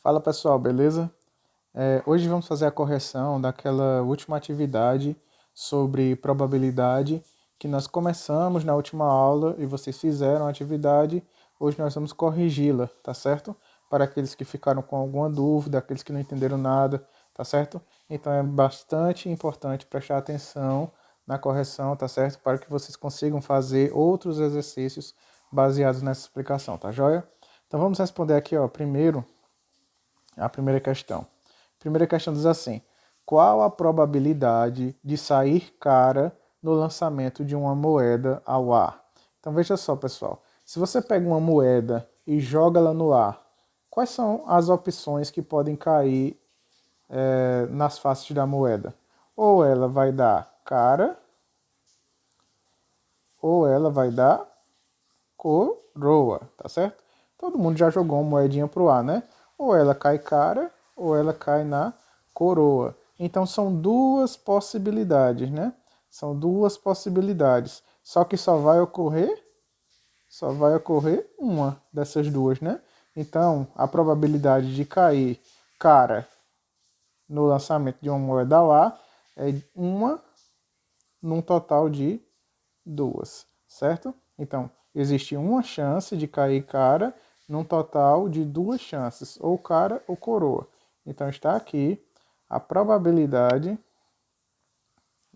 Fala pessoal, beleza? Hoje vamos fazer a correção daquela última atividade sobre probabilidade que nós começamos na última aula e vocês fizeram a atividade. Hoje nós vamos corrigi-la, tá certo? Para aqueles que ficaram com alguma dúvida, aqueles que não entenderam nada, tá certo? Então é bastante importante prestar atenção na correção, tá certo? Para que vocês consigam fazer outros exercícios baseados nessa explicação, tá joia? Então vamos responder aqui, ó, primeiro a primeira questão. A primeira questão diz assim: qual a probabilidade de sair cara no lançamento de uma moeda ao ar? Então veja só, pessoal. Se você pega uma moeda e joga ela no ar, quais são as opções que podem cair nas faces da moeda? Ou ela vai dar cara, ou ela vai dar coroa, tá certo? Todo mundo já jogou uma moedinha pro ar, né? Ou ela cai cara, ou ela cai na coroa. Então são duas possibilidades, né? São duas possibilidades. Só que só vai ocorrer uma dessas duas, né? Então a probabilidade de cair cara no lançamento de uma moeda ao ar é uma num total de duas, certo? Então, existe uma chance de cair cara num total de duas chances, ou cara ou coroa. Então, está aqui a probabilidade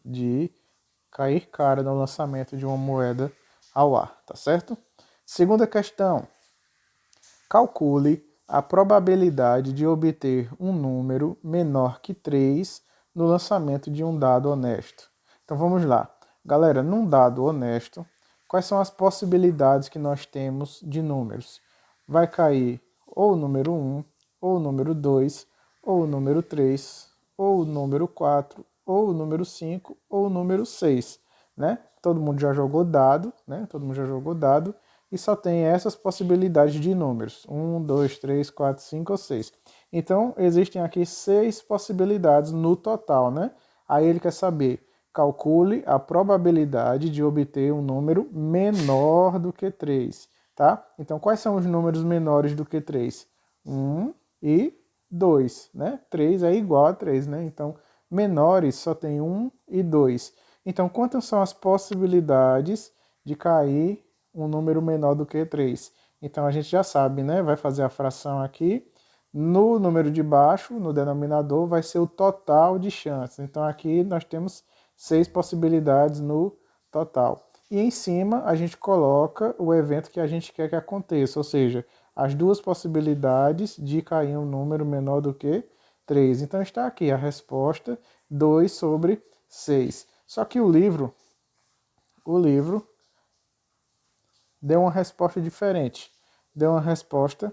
de cair cara no lançamento de uma moeda ao ar, tá certo? Segunda questão. Calcule a probabilidade de obter um número menor que 3 no lançamento de um dado honesto. Então vamos lá. Galera, num dado honesto, quais são as possibilidades que nós temos de números? Vai cair ou o número 1, ou o número 2, ou o número 3, ou o número 4, ou o número 5, ou o número 6, né? Todo mundo já jogou dado, né? Todo mundo já jogou dado e só tem essas possibilidades de números: 1, 2, 3, 4, 5 ou 6. Então, existem aqui 6 possibilidades no total, né? Aí ele quer saber, calcule a probabilidade de obter um número menor do que 3, tá? Então, quais são os números menores do que 3? 1 e 2, né? 3 é igual a 3, né? Então, menores só tem 1 e 2. Então, quantas são as possibilidades de cair um número menor do que 3? Então, a gente já sabe, né? Vai fazer a fração aqui. No número de baixo, no denominador, vai ser o total de chances. Então, aqui nós temos 6 possibilidades no total. E em cima, a gente coloca o evento que a gente quer que aconteça, ou seja, as duas possibilidades de cair um número menor do que 3. Então, está aqui a resposta: 2 sobre 6. Só que o livro deu uma resposta diferente. Deu uma resposta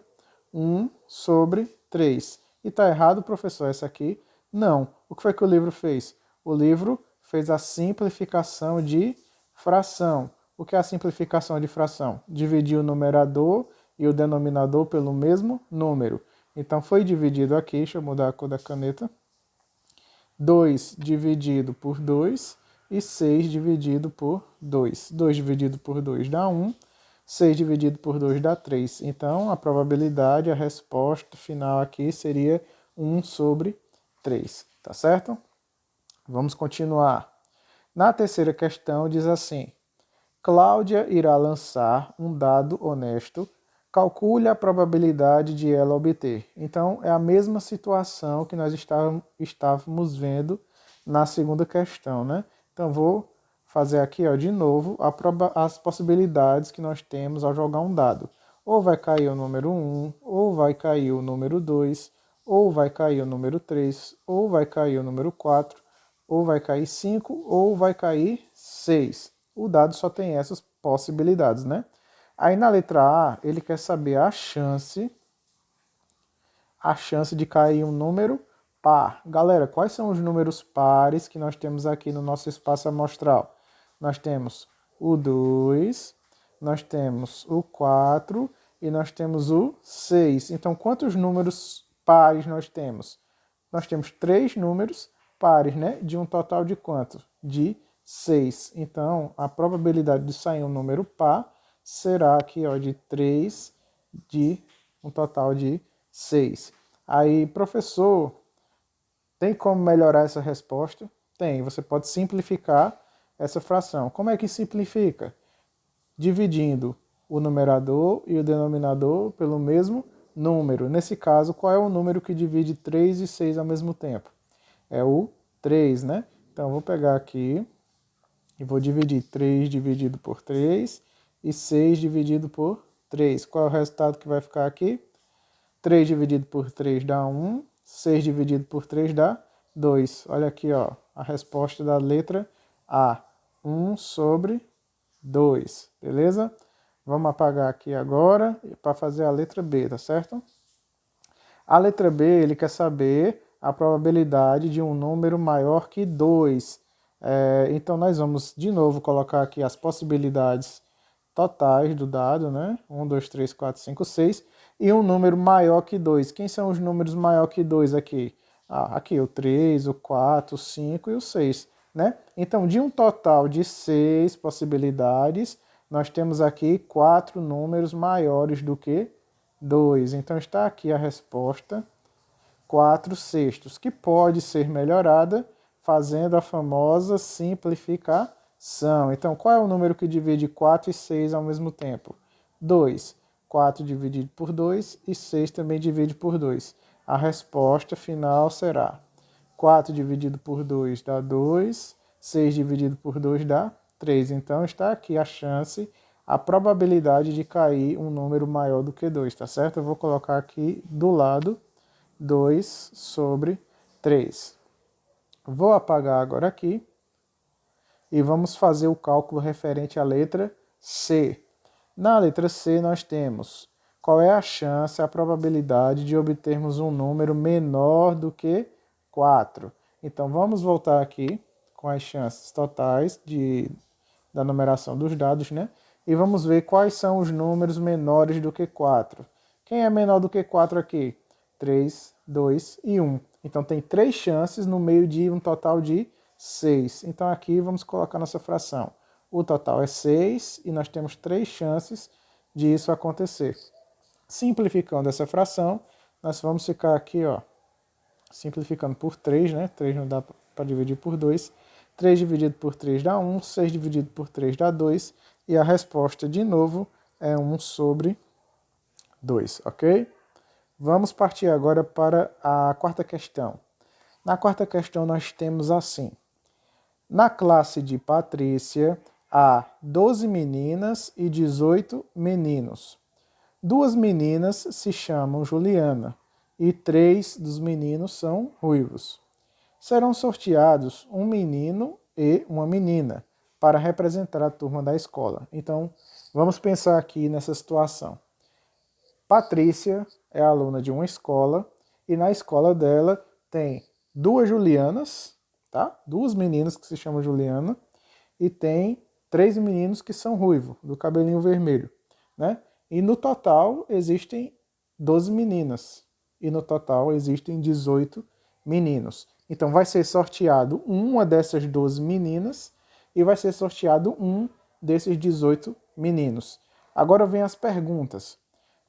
1 sobre 3. E está errado, professor, essa aqui? Não. O que foi que o livro fez? O livro fez a simplificação de fração. O que é a simplificação de fração? Dividir o numerador e o denominador pelo mesmo número. Então foi dividido aqui, deixa eu mudar a cor da caneta. 2 dividido por 2 e 6 dividido por 2. 2 dividido por 2 dá 1, 6 dividido por 2 dá 3. Então, a probabilidade, a resposta final aqui seria 1 sobre 3, tá certo? Vamos continuar. Na terceira questão diz assim: Cláudia irá lançar um dado honesto. Calcule a probabilidade de ela obter. Então, é a mesma situação que nós estávamos vendo na segunda questão, né? Então, vou fazer aqui, ó, de novo as possibilidades que nós temos ao jogar um dado. Ou vai cair o número 1, ou vai cair o número 2, ou vai cair o número 3, ou vai cair o número 4, ou vai cair 5, ou vai cair 6. O dado só tem essas possibilidades, né? Aí na letra A, ele quer saber a chance de cair um número par. Galera, quais são os números pares que nós temos aqui no nosso espaço amostral? Nós temos o 2, nós temos o 4 e nós temos o 6. Então, quantos números pares nós temos? Nós temos 3 números pares, né? De um total de quanto? De 6. Então, a probabilidade de sair um número par será aqui, ó, de 3 de um total de 6. Aí, professor, tem como melhorar essa resposta? Tem, você pode simplificar essa fração. Como é que simplifica? Dividindo o numerador e o denominador pelo mesmo número. Nesse caso, qual é o número que divide 3 e 6 ao mesmo tempo? É o 3, né? Então, eu vou pegar aqui e vou dividir 3 dividido por 3 e 6 dividido por 3. Qual é o resultado que vai ficar aqui? 3 dividido por 3 dá 1, 6 dividido por 3 dá 2. Olha aqui, ó, a resposta da letra A. 1 sobre 2, beleza? Vamos apagar aqui agora para fazer a letra B, tá certo? A letra B, ele quer saber a probabilidade de um número maior que 2. Então, nós vamos de novo colocar aqui as possibilidades totais do dado, né? 1, 2, 3, 4, 5, 6. E um número maior que 2. Quem são os números maior que 2 aqui? Aqui o 3, o 4, o 5 e o 6, né? Então, de um total de 6 possibilidades, nós temos aqui 4 números maiores do que 2. Então, está aqui a resposta 4 sextos, que pode ser melhorada fazendo a famosa simplificação. Então, qual é o número que divide 4 e 6 ao mesmo tempo? 2. 4 dividido por 2 e 6 também divide por 2. A resposta final será 4 dividido por 2 dá 2, 6 dividido por 2 dá 3. Então, está aqui a chance, a probabilidade de cair um número maior do que 2, tá certo? Eu vou colocar aqui do lado 2 sobre 3. Vou apagar agora aqui e vamos fazer o cálculo referente à letra C. Na letra C nós temos qual é a chance, a probabilidade de obtermos um número menor do que 4. Então vamos voltar aqui com as chances totais da numeração dos dados, né? E vamos ver quais são os números menores do que 4. Quem é menor do que 4 aqui? 3, 2 e 1. Então tem 3 chances no meio de um total de 6. Então aqui vamos colocar nossa fração. O total é 6 e nós temos 3 chances de isso acontecer. Simplificando essa fração, nós vamos ficar aqui, ó, simplificando por 3, né? 3 não dá para dividir por 2. 3 dividido por 3 dá 1, 6 dividido por 3 dá 2, e a resposta, de novo, é 1 sobre 2, ok? Vamos partir agora para a quarta questão. Na quarta questão nós temos assim: na classe de Patrícia há 12 meninas e 18 meninos. 2 meninas se chamam Juliana e 3 dos meninos são ruivos. Serão sorteados um menino e uma menina para representar a turma da escola. Então, vamos pensar aqui nessa situação. Patrícia é aluna de uma escola e na escola dela tem 2 Julianas, tá? 2 meninas que se chamam Juliana e tem 3 meninos que são ruivos, do cabelinho vermelho, né? E no total existem 12 meninas e no total existem 18 meninos. Então vai ser sorteado uma dessas 12 meninas e vai ser sorteado um desses 18 meninos. Agora vem as perguntas.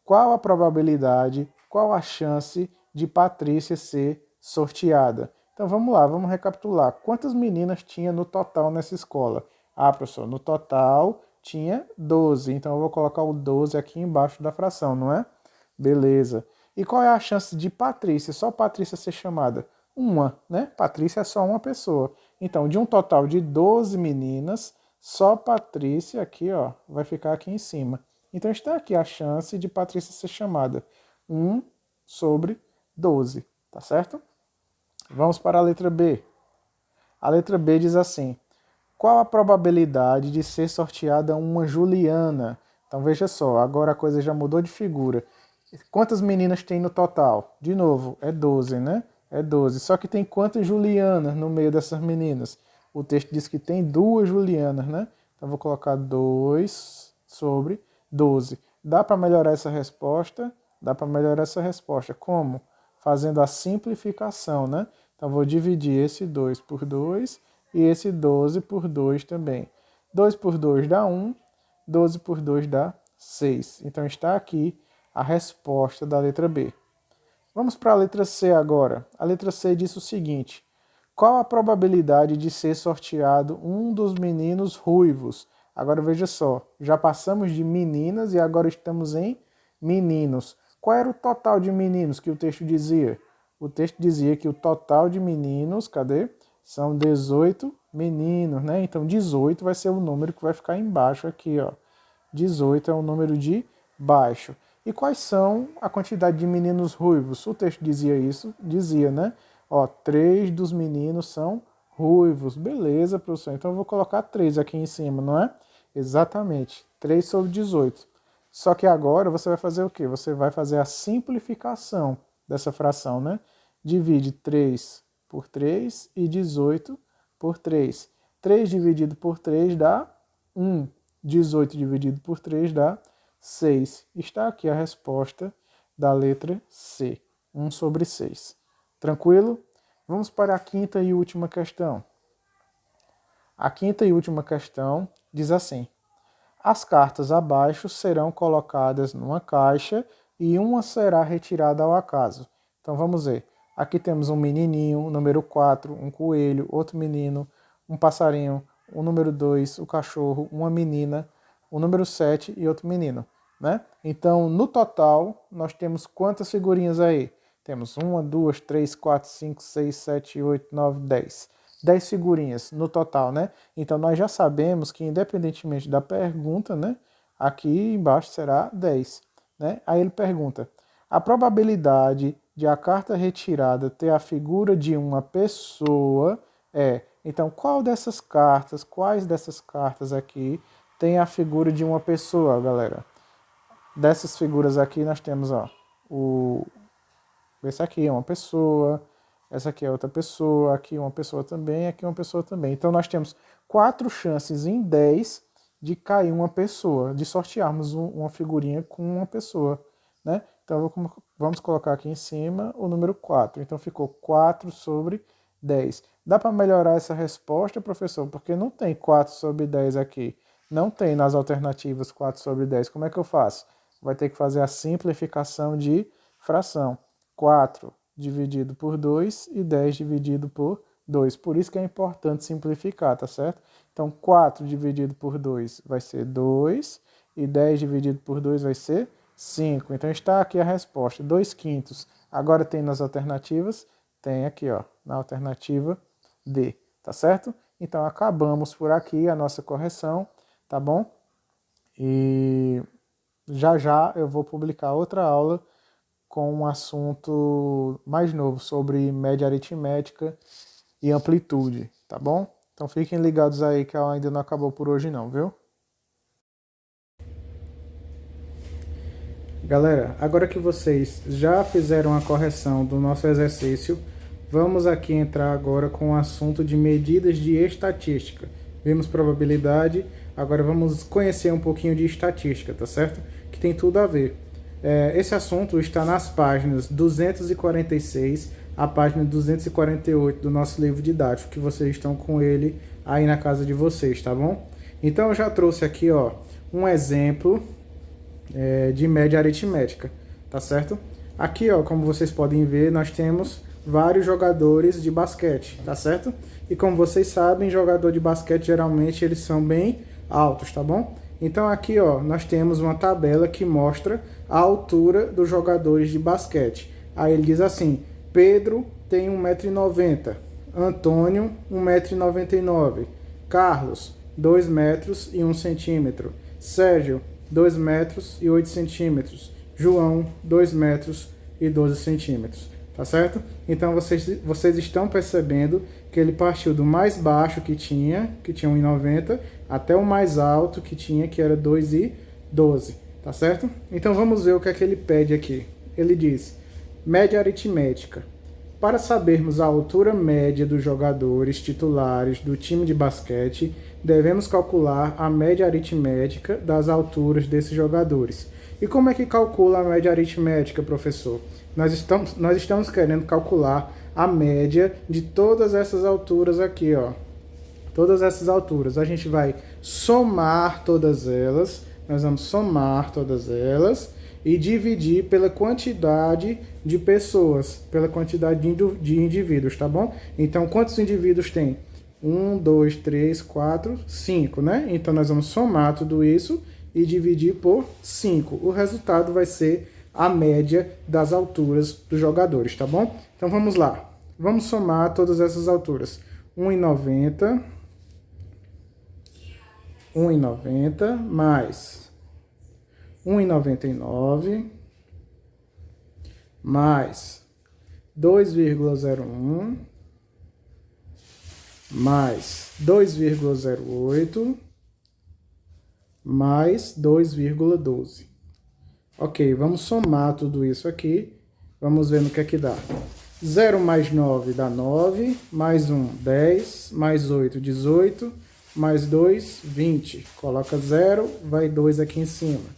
Qual a probabilidade, qual a chance de Patrícia ser sorteada? Então vamos lá, vamos recapitular. Quantas meninas tinha no total nessa escola? Professor, no total tinha 12. Então eu vou colocar o 12 aqui embaixo da fração, não é? Beleza. E qual é a chance de Patrícia, só Patrícia ser chamada? Uma, né? Patrícia é só uma pessoa. Então, de um total de 12 meninas, só Patrícia aqui, ó, vai ficar aqui em cima. Então está aqui a chance de Patrícia ser chamada. 1 sobre 12, tá certo? Vamos para a letra B. A letra B diz assim: qual a probabilidade de ser sorteada uma Juliana? Então veja só, agora a coisa já mudou de figura. Quantas meninas tem no total? De novo, é 12, né? É 12. Só que tem quantas Julianas no meio dessas meninas? O texto diz que tem 2 Julianas, né? Então vou colocar 2 sobre 12. Dá para melhorar essa resposta? Dá para melhorar essa resposta. Como? Fazendo a simplificação, né? Então vou dividir esse 2 por 2 e esse 12 por 2 também. 2 por 2 dá 1, 12 por 2 dá 6. Então está aqui a resposta da letra B. Vamos para a letra C agora. A letra C diz o seguinte: qual a probabilidade de ser sorteado um dos meninos ruivos? Agora veja só, já passamos de meninas e agora estamos em meninos. Qual era o total de meninos que o texto dizia? O texto dizia que o total de meninos, cadê? São 18 meninos, né? Então 18 vai ser o número que vai ficar embaixo aqui, ó. 18 é um número de baixo. E quais são a quantidade de meninos ruivos? O texto dizia isso, dizia, né? Ó, 3 dos meninos são ruivos. Beleza, professor. Então eu vou colocar 3 aqui em cima, não é? Exatamente. 3 sobre 18. Só que agora você vai fazer o quê? Você vai fazer a simplificação dessa fração, né? Divide 3 por 3 e 18 por 3. 3 dividido por 3 dá 1. 18 dividido por 3 dá 6. Está aqui a resposta da letra C. 1 sobre 6. Tranquilo? Vamos para a quinta e última questão. A quinta e última questão diz assim: as cartas abaixo serão colocadas numa caixa e uma será retirada ao acaso. Então vamos ver. Aqui temos um menininho, número 4, um coelho, outro menino, um passarinho, o número 2, o cachorro, uma menina, o número 7 e outro menino, né? Então, no total, nós temos quantas figurinhas aí? Temos 1, 2, 3, 4, 5, 6, 7, 8, 9, 10. 10 figurinhas no total, né? Então, nós já sabemos que, independentemente da pergunta, né? Aqui embaixo será 10, né? Aí ele pergunta: a probabilidade de a carta retirada ter a figura de uma pessoa é... Então, quais dessas cartas aqui tem a figura de uma pessoa, galera? Dessas figuras aqui nós temos, ó, esse aqui é uma pessoa, essa aqui é outra pessoa, aqui uma pessoa também, aqui uma pessoa também. Então nós temos 4 chances em 10 de cair uma pessoa, de sortearmos uma figurinha com uma pessoa, né? Então vamos colocar aqui em cima o número 4. Então ficou 4 sobre 10. Dá para melhorar essa resposta, professor? Porque não tem 4 sobre 10 aqui. Não tem nas alternativas 4 sobre 10. Como é que eu faço? Vai ter que fazer a simplificação de fração. 4 dividido por 2 e 10 dividido por 2. Por isso que é importante simplificar, tá certo? Então, 4 dividido por 2 vai ser 2 e 10 dividido por 2 vai ser 5. Então, está aqui a resposta, 2/5. Agora tem nas alternativas? Tem aqui, ó, na alternativa D, tá certo? Então, acabamos por aqui a nossa correção, tá bom? E já já eu vou publicar outra aula com um assunto mais novo sobre média aritmética e amplitude, tá bom? Então fiquem ligados aí que a aula ainda não acabou por hoje não, viu? Galera, agora que vocês já fizeram a correção do nosso exercício, vamos aqui entrar agora com o assunto de medidas de estatística. Vimos probabilidade, agora vamos conhecer um pouquinho de estatística, tá certo? Que tem tudo a ver. Esse assunto está nas páginas 246 a página 248 do nosso livro didático, que vocês estão com ele aí na casa de vocês, tá bom? Então eu já trouxe aqui, ó, um exemplo de média aritmética, tá certo? Aqui, ó, como vocês podem ver, nós temos vários jogadores de basquete, tá certo? E como vocês sabem, jogador de basquete geralmente eles são bem altos, tá bom? Então aqui, ó, nós temos uma tabela que mostra a altura dos jogadores de basquete. Aí ele diz assim: Pedro tem 1,90 m, Antônio 1,99 m, Carlos 2 metros e 1 centímetro, Sérgio 2 metros e 8 centímetros, João 2 metros e 12 centímetros, tá certo? Então vocês estão percebendo que ele partiu do mais baixo que tinha 1,90 m, até o mais alto que tinha, que era 2,12, tá certo? Então vamos ver o que é que ele pede aqui. Ele diz: média aritmética. Para sabermos a altura média dos jogadores titulares do time de basquete, devemos calcular a média aritmética das alturas desses jogadores. E como é que calcula a média aritmética, professor? Nós estamos querendo calcular a média de todas essas alturas aqui, ó. Todas essas alturas. A gente vai somar todas elas. Nós vamos somar todas elas e dividir pela quantidade de pessoas, pela quantidade de indivíduos, tá bom? Então, quantos indivíduos tem? 1, 2, 3, 4, 5, né? Então, nós vamos somar tudo isso e dividir por 5. O resultado vai ser a média das alturas dos jogadores, tá bom? Então, vamos lá. Vamos somar todas essas alturas. 1,90, 1,90 mais 1,99 mais 2,01 mais 2,08 mais 2,12. Ok, vamos somar tudo isso aqui. Vamos ver no que é que dá. 0 mais 9 dá 9, mais 1, 10, mais 8, 18, mais 2, 20. Coloca 0, vai 2 aqui em cima.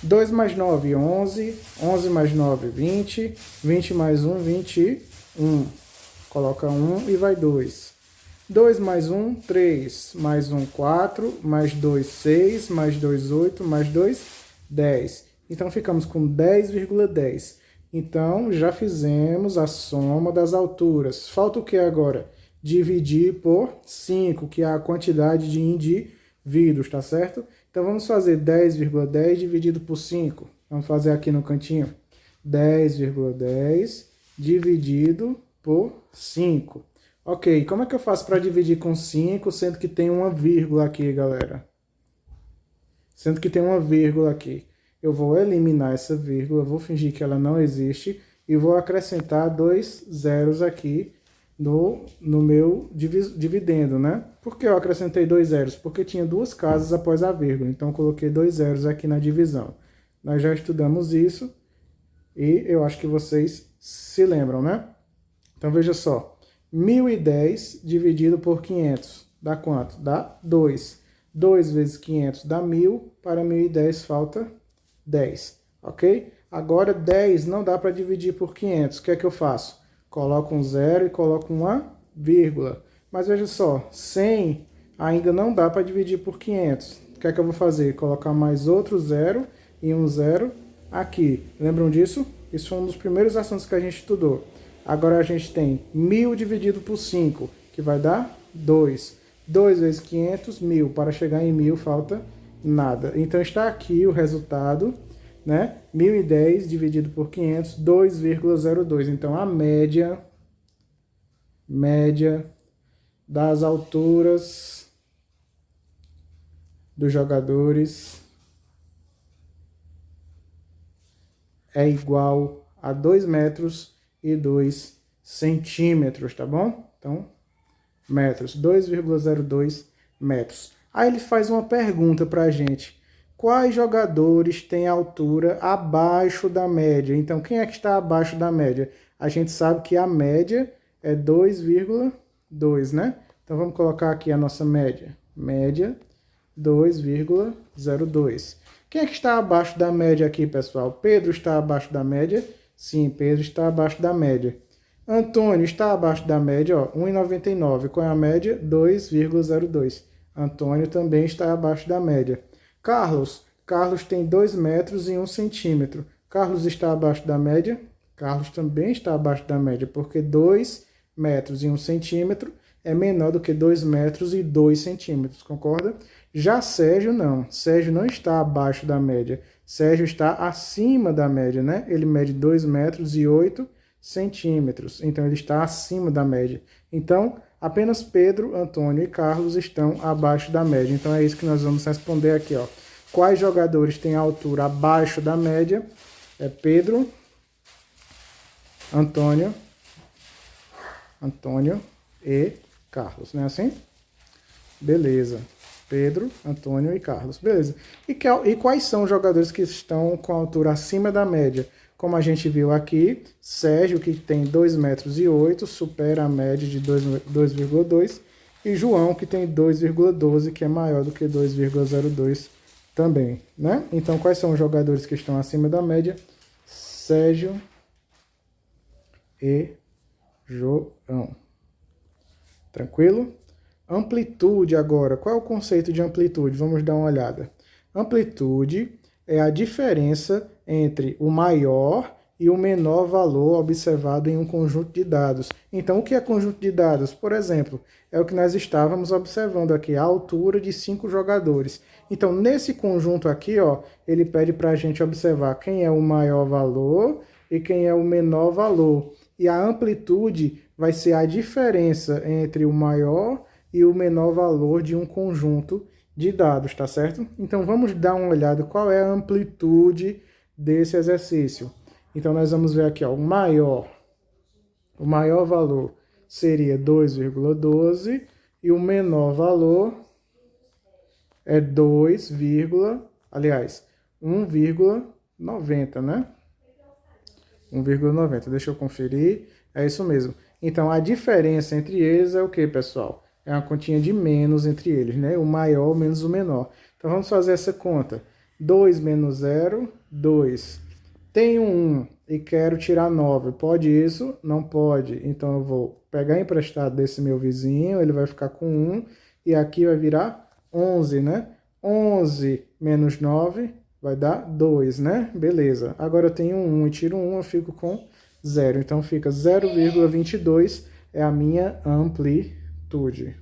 2 mais 9, 11, 11 mais 9, 20, 20 mais 1, 21. Coloca 1 e vai 2. 2 mais 1, 3, mais 1, 4, mais 2, 6, mais 2, 8, mais 2, 10. Então, ficamos com 10,10. Então, já fizemos a soma das alturas. Falta o que agora? Dividir por 5, que é a quantidade de indivíduos, tá certo? Então, vamos fazer 10,10 dividido por 5. Vamos fazer aqui no cantinho. 10,10 dividido por 5. Ok, como é que eu faço para dividir com 5, sendo que tem uma vírgula aqui, galera? Sendo que tem uma vírgula aqui. Eu vou eliminar essa vírgula, vou fingir que ela não existe e vou acrescentar 2 zeros aqui no meu dividendo, né? Por que eu acrescentei 2 zeros? Porque tinha duas casas após a vírgula, então eu coloquei 2 zeros aqui na divisão. Nós já estudamos isso e eu acho que vocês se lembram, né? Então veja só, 1.010 dividido por 500 dá quanto? Dá 2. 2 vezes 500 dá 1.000, para 1.010 falta 10, ok? Agora 10 não dá para dividir por 500, o que é que eu faço? Coloco um zero e coloco uma vírgula. Mas veja só, 100 ainda não dá para dividir por 500. O que é que eu vou fazer? Colocar mais outro zero e um zero aqui. Lembram disso? Isso foi um dos primeiros assuntos que a gente estudou. Agora a gente tem 1.000 dividido por 5, que vai dar 2. 2 vezes 500, 1.000. Para chegar em 1.000 falta nada. Então está aqui o resultado, né? 1.010 dividido por 500, 2,02. Então a média das alturas dos jogadores é igual a 2 metros e 2 centímetros, tá bom? Então, metros, 2,02 metros. Aí ele faz uma pergunta para a gente. Quais jogadores têm altura abaixo da média? Então, quem é que está abaixo da média? A gente sabe que a média é 2,2, né? Então, vamos colocar aqui a nossa média. Média 2,02. Quem é que está abaixo da média aqui, pessoal? Pedro está abaixo da média? Sim, Pedro está abaixo da média. Antônio está abaixo da média, ó, 1,99. Qual é a média? 2,02. Antônio também está abaixo da média. Carlos tem 2 metros e 1 centímetro. Carlos está abaixo da média? Carlos também está abaixo da média, porque 2 metros e 1 centímetro é menor do que 2 metros e 2 centímetros, concorda? Já Sérgio não. Sérgio não está abaixo da média. Sérgio está acima da média, né? Ele mede 2 metros e 8 centímetros. Então, ele está acima da média. Então, apenas Pedro, Antônio e Carlos estão abaixo da média. Então, é isso que nós vamos responder aqui, ó. Quais jogadores têm altura abaixo da média? É Pedro, Antônio e Carlos, não é assim? Beleza. Pedro, Antônio e Carlos. Beleza. E quais são os jogadores que estão com altura acima da média? Como a gente viu aqui, Sérgio, que tem 2 metros e 8, supera a média de 2,2. E João, que tem 2,12, que é maior do que 2,02 também, né? Então, quais são os jogadores que estão acima da média? Sérgio e João. Tranquilo? Amplitude agora. Qual é o conceito de amplitude? Vamos dar uma olhada. Amplitude é a diferença entre o maior e o menor valor observado em um conjunto de dados. Então, o que é conjunto de dados? Por exemplo, é o que nós estávamos observando aqui, a altura de 5 jogadores. Então, nesse conjunto aqui, ó, ele pede para a gente observar quem é o maior valor e quem é o menor valor. E a amplitude vai ser a diferença entre o maior e o menor valor de um conjunto de dados, tá certo? Então, vamos dar uma olhada qual é a amplitude desse exercício. Então, nós vamos ver aqui, ó, o maior valor seria 2,12 e o menor valor é 1,90, né? 1,90, deixa eu conferir, é isso mesmo. Então, a diferença entre eles é o que, pessoal? É uma continha de menos entre eles, né? O maior menos o menor. Então, vamos fazer essa conta. 2 menos 0, 2. Tenho 1 e quero tirar 9. Pode isso? Não pode. Então, eu vou pegar emprestado desse meu vizinho, ele vai ficar com 1, e aqui vai virar 11, né? 11 menos 9 vai dar 2, né? Beleza. Agora eu tenho 1 e tiro 1, eu fico com 0. Então, fica 0,22 é a minha amplitude.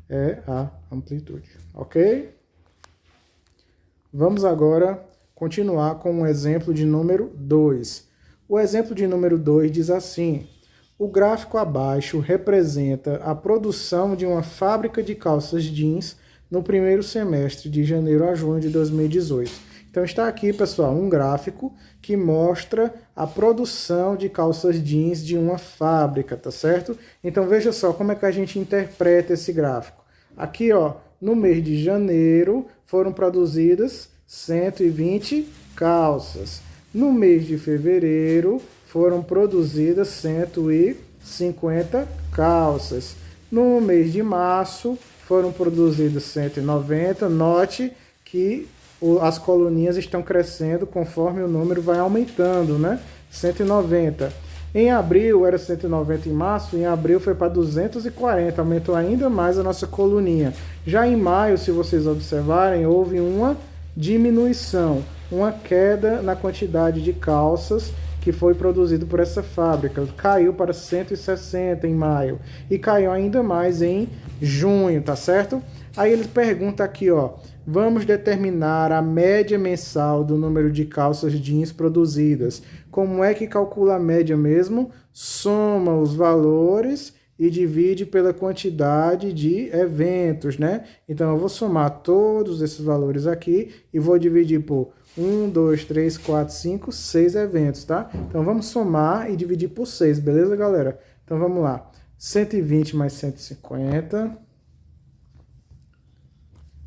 É a amplitude, ok? Vamos agora continuar com o exemplo de número 2. O exemplo de número 2 diz assim: o gráfico abaixo representa a produção de uma fábrica de calças jeans no primeiro semestre de janeiro a junho de 2018. Então está aqui, pessoal, um gráfico que mostra a produção de calças jeans de uma fábrica, tá certo? Então veja só como é que a gente interpreta esse gráfico. Aqui, ó, no mês de janeiro foram produzidas 120 calças. No mês de fevereiro foram produzidas 150 calças. No mês de março foram produzidas 190. Note que as coluninhas estão crescendo conforme o número vai aumentando, né? 190. Em abril era 190 em março, em abril foi para 240, aumentou ainda mais a nossa coluninha. Já em maio, se vocês observarem, houve uma diminuição, uma queda na quantidade de calças que foi produzido por essa fábrica. Caiu para 160 em maio e caiu ainda mais em junho, tá certo? Aí ele pergunta aqui, ó, vamos determinar a média mensal do número de calças jeans produzidas. Como é que calcula a média mesmo? Soma os valores e divide pela quantidade de eventos, né? Então, eu vou somar todos esses valores aqui e vou dividir por 1, 2, 3, 4, 5, 6 eventos, tá? Então, vamos somar e dividir por 6, beleza, galera? Então, vamos lá. 120 mais 150.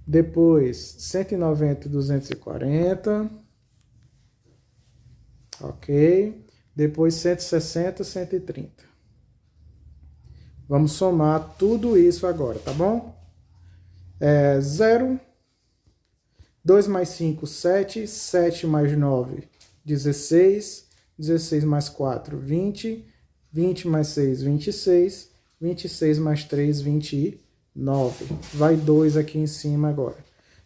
Depois, 190 e 240. Ok. Depois, 160 e 130. Vamos somar tudo isso agora, tá bom? 0. 2 mais 5, 7. 7 mais 9, 16. 16 mais 4, 20. 20 mais 6, 26. 26 mais 3, 29. Vai 2 aqui em cima agora.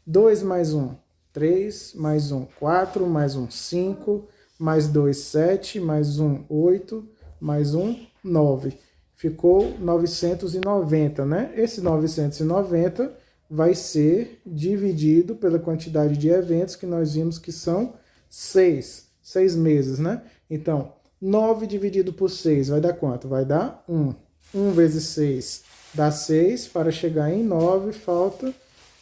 2 mais 1, 3. Mais 1, 4. Mais 1, 5. Mais 2, 7. Mais 1, 8. Mais 1, 9. Ficou 990, né? Esse 990 vai ser dividido pela quantidade de eventos que nós vimos que são 6 meses, né? Então, 9 dividido por 6 vai dar quanto? Vai dar 1. 1 vezes 6 dá 6, para chegar em 9 falta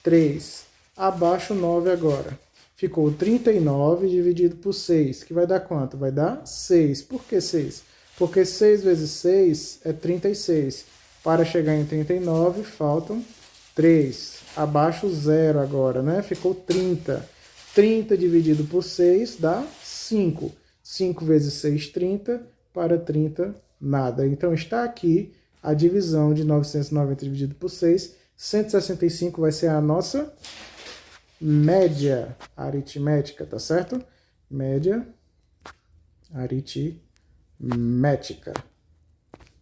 3. Abaixo 9 agora. Ficou 39 dividido por 6, que vai dar quanto? Vai dar 6. Por que 6? Porque 6 vezes 6 é 36. Para chegar em 39, faltam 3. Abaixo 0 agora, né? Ficou 30. 30 dividido por 6 dá 5. 5 vezes 6, 30. Para 30, nada. Então, está aqui a divisão de 990 dividido por 6. 165 vai ser a nossa média aritmética, tá certo? Média aritmética.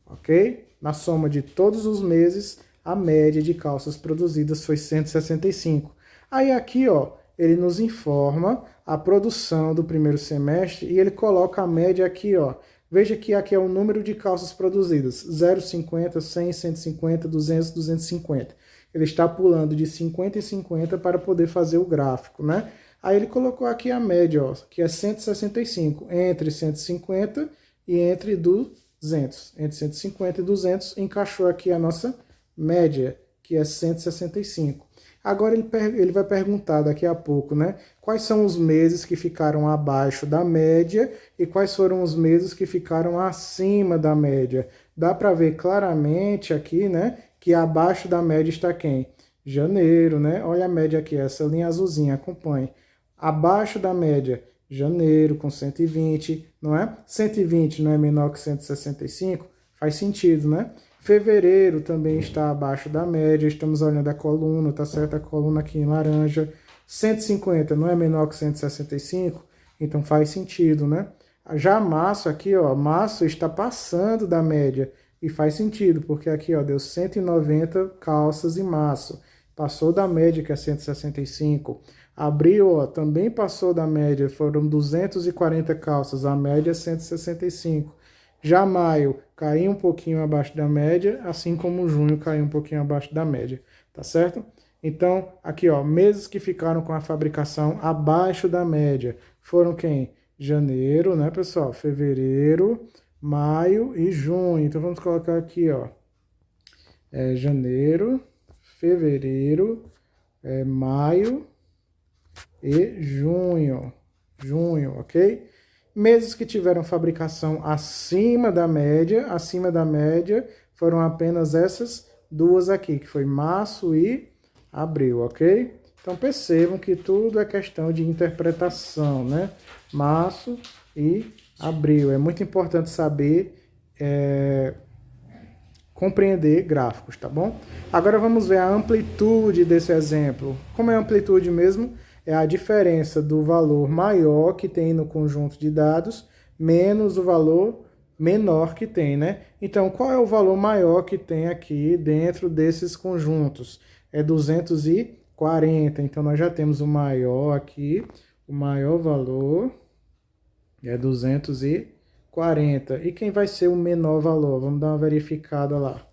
Ok? Na soma de todos os meses, a média de calças produzidas foi 165. Aí aqui, ó, ele nos informa a produção do primeiro semestre e ele coloca a média aqui, ó. Veja que aqui é o número de calças produzidas, 0, 50, 100, 150, 200, 250. Ele está pulando de 50 em 50 para poder fazer o gráfico, né? Aí ele colocou aqui a média, ó, que é 165, entre 150 e entre 200. Entre 150 e 200, encaixou aqui a nossa média, que é 165. Agora ele vai perguntar daqui a pouco, né? Quais são os meses que ficaram abaixo da média e quais foram os meses que ficaram acima da média. Dá para ver claramente aqui, né? Que abaixo da média está quem? Janeiro, né? Olha a média aqui, essa linha azulzinha, acompanhe. Abaixo da média, janeiro com 120, não é? 120 não é menor que 165? Faz sentido, né? Fevereiro também está abaixo da média, estamos olhando a coluna, tá certo? A coluna aqui em laranja. 150 não é menor que 165? Então faz sentido, né? Já março aqui, ó, março está passando da média e faz sentido, porque aqui, ó, deu 190 calças em março. Passou da média, que é 165. Abril, ó, também passou da média, foram 240 calças, a média é 165. Já maio caiu um pouquinho abaixo da média, assim como junho caiu um pouquinho abaixo da média, tá certo? Então, aqui, ó, meses que ficaram com a fabricação abaixo da média foram quem? Janeiro, né, pessoal? Fevereiro, maio e junho. Então, vamos colocar aqui, ó, janeiro, fevereiro, maio e junho. Junho, ok? Meses que tiveram fabricação acima da média foram apenas essas duas aqui, que foi março e abril, ok? Então percebam que tudo é questão de interpretação, né? Março e abril. É muito importante saber compreender gráficos, tá bom? Agora vamos ver a amplitude desse exemplo. Como é a amplitude mesmo? É a diferença do valor maior que tem no conjunto de dados menos o valor menor que tem, né? Então, qual é o valor maior que tem aqui dentro desses conjuntos? É 240. Então, nós já temos o maior aqui, o maior valor é 240. E quem vai ser o menor valor? Vamos dar uma verificada lá.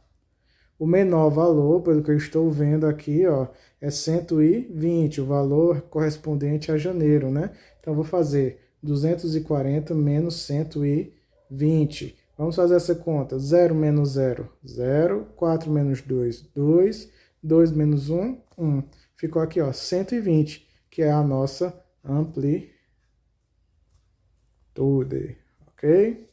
O menor valor, pelo que eu estou vendo aqui, ó, é 120, o valor correspondente a janeiro, né? Então, vou fazer 240 menos 120. Vamos fazer essa conta. 0 menos 0, 0. 4 menos 2, 2. 2 menos 1, 1. Ficou aqui, ó, 120, que é a nossa amplitude, ok?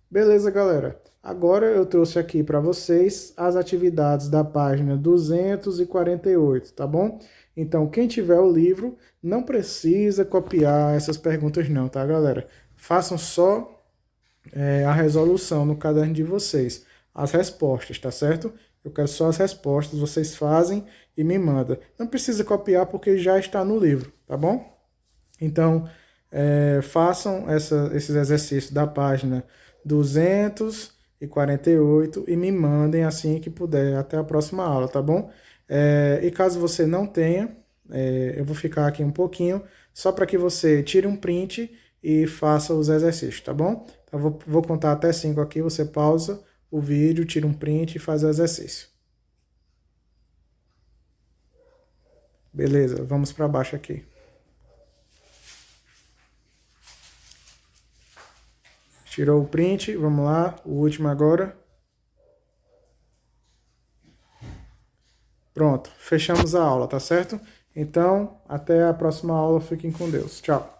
Beleza, galera? Agora eu trouxe aqui para vocês as atividades da página 248, tá bom? Então, quem tiver o livro, não precisa copiar essas perguntas não, tá, galera? Façam só a resolução no caderno de vocês, as respostas, tá certo? Eu quero só as respostas, vocês fazem e me mandam. Não precisa copiar porque já está no livro, tá bom? Então, façam esses exercícios da página 248 e me mandem assim que puder. Até a próxima aula, tá bom? E caso você não tenha, eu vou ficar aqui um pouquinho, só para que você tire um print e faça os exercícios, tá bom? Então, vou contar até 5 aqui, você pausa o vídeo, tira um print e faz o exercício. Beleza, vamos para baixo aqui. Tirou o print, vamos lá, o último agora. Pronto, fechamos a aula, tá certo? Então, até a próxima aula, fiquem com Deus. Tchau.